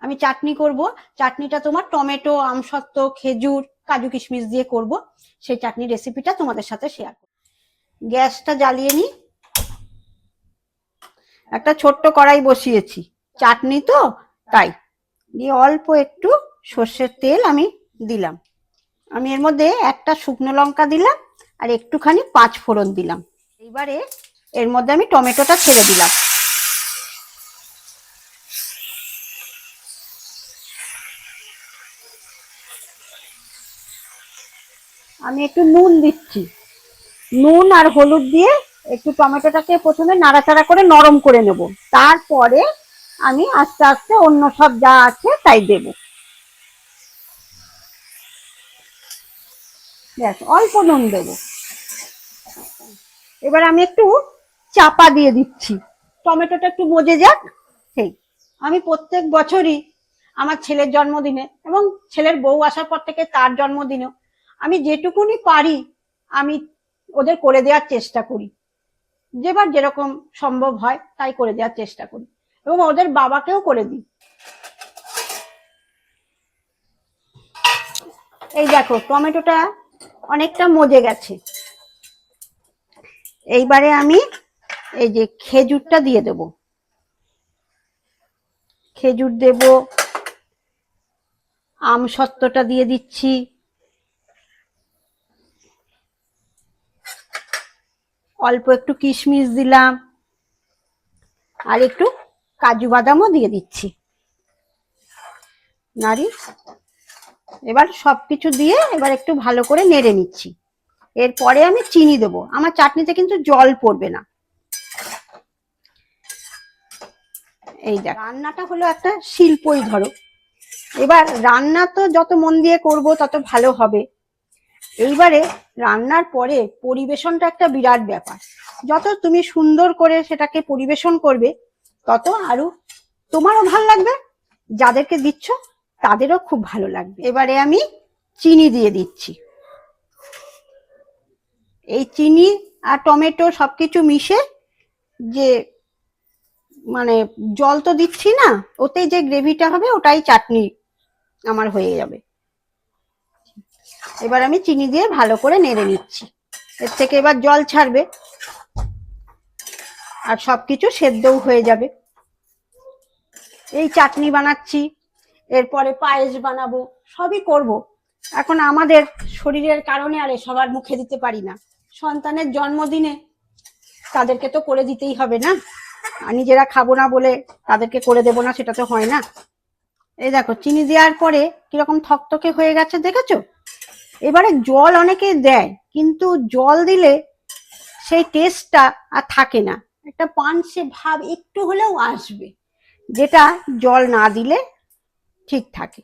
আমি চাটনি করব। চাটনিটা তোমার টমেটো, আমসত্ত্ব, খেজুর, কাজু কিশমিশ দিয়ে করব। সেই চাটনি রেসিপিটা তোমাদের সাথে শেয়ার করব। গ্যাসটা জ্বালিয়ে নি, একটা ছোট্ট কড়াই বসিয়েছি, চাটনি তো তাই। দিয়ে অল্প একটু সর্ষের তেল আমি দিলাম। আমি এর মধ্যে একটা শুকনো লঙ্কা দিলাম আর একটুখানি 5 ফোড়ন দিলাম। এইবারে এর মধ্যে আমি টমেটোটা ছেড়ে দিলাম। আমি একটু নুন দিচ্ছি, নুন আর হলুদ দিয়ে একটু টমেটোটাকে প্রথমে নাড়াচাড়া করে নরম করে নেব। তারপরে আমি আস্তে আস্তে অন্য সব যা আছে তাই দেব। ব্যাস, অল্প নুন দেব। এবার আমি একটু চাপা দিয়ে দিচ্ছি, টমেটোটা একটু মজে যাক। সেই আমি প্রত্যেক বছরই আমার ছেলের জন্মদিনে এবং ছেলের বউ আসার পর থেকে তার জন্মদিনেও আমি যেটুকুনি পারি আমি ওদের করে দেওয়ার চেষ্টা করি। যেবার যেরকম সম্ভব হয় তাই করে দেওয়ার চেষ্টা করি এবং ওদের বাবাকেও করে দিই। এই দেখো টমেটোটা অনেকটা মজে গেছে। এইবারে আমি এই যে খেজুরটা দিয়ে দেব, খেজুর দেব, আমসত্ত্বটা দিয়ে দিচ্ছি, অল্প একটু কিশমিশ দিলাম আর একটু কাজু বাদামও দিয়ে দিচ্ছি। নাড়ি, এবার সবকিছু দিয়ে এবার একটু ভালো করে নেড়ে নিচ্ছি। এরপরে আমি চিনি দেবো, আমার চাটনিতে কিন্তু জল পড়বে না। এই দেখ, রান্নাটা হলো একটা শিল্পই ধরো। এবার রান্না তো যত মন দিয়ে করব তত ভালো হবে। এইবারে রান্নার পরে পরিবেশনটা একটা বিরাট ব্যাপার। যত তুমি সুন্দর করে সেটাকে পরিবেশন করবে তত আরো তোমারও ভালো লাগবে, যাদেরকে দিচ্ছ তাদেরও খুব ভালো লাগবে। এবারে আমি চিনি দিয়ে দিচ্ছি। এই চিনি আর টমেটো সবকিছু মিশে যে মানে জল তো দিচ্ছি না, ওতেই যে গ্রেভিটা হবে ওটাই চাটনি আমার হয়ে যাবে। এবার আমি চিনি দিয়ে ভালো করে নেড়ে নিচ্ছি। এর থেকে এবার জল ছাড়বে আর সবকিছু সেদ্ধও হয়ে যাবে। এই চাটনি বানাচ্ছি, এরপরে পায়েস বানাবো, সবই করব। এখন আমাদের শরীরের কারণে আর সবার মুখে দিতে পারি না। সন্তানের জন্মদিনে তাদেরকে তো করে দিতেই হবে না, আর নিজেরা খাবো না বলে তাদেরকে করে দেবো না, সেটা তো হয় না। এই দেখো চিনি দেওয়ার পরে কিরকম থকথকে হয়ে গেছে, দেখেছো? এবারে জল অনেকে দেয়, কিন্তু জল দিলে সেই টেস্টটা আর থাকে না, একটা পানসে ভাব একটু হলেও আসবে, যেটা জল না দিলে ঠিক থাকে।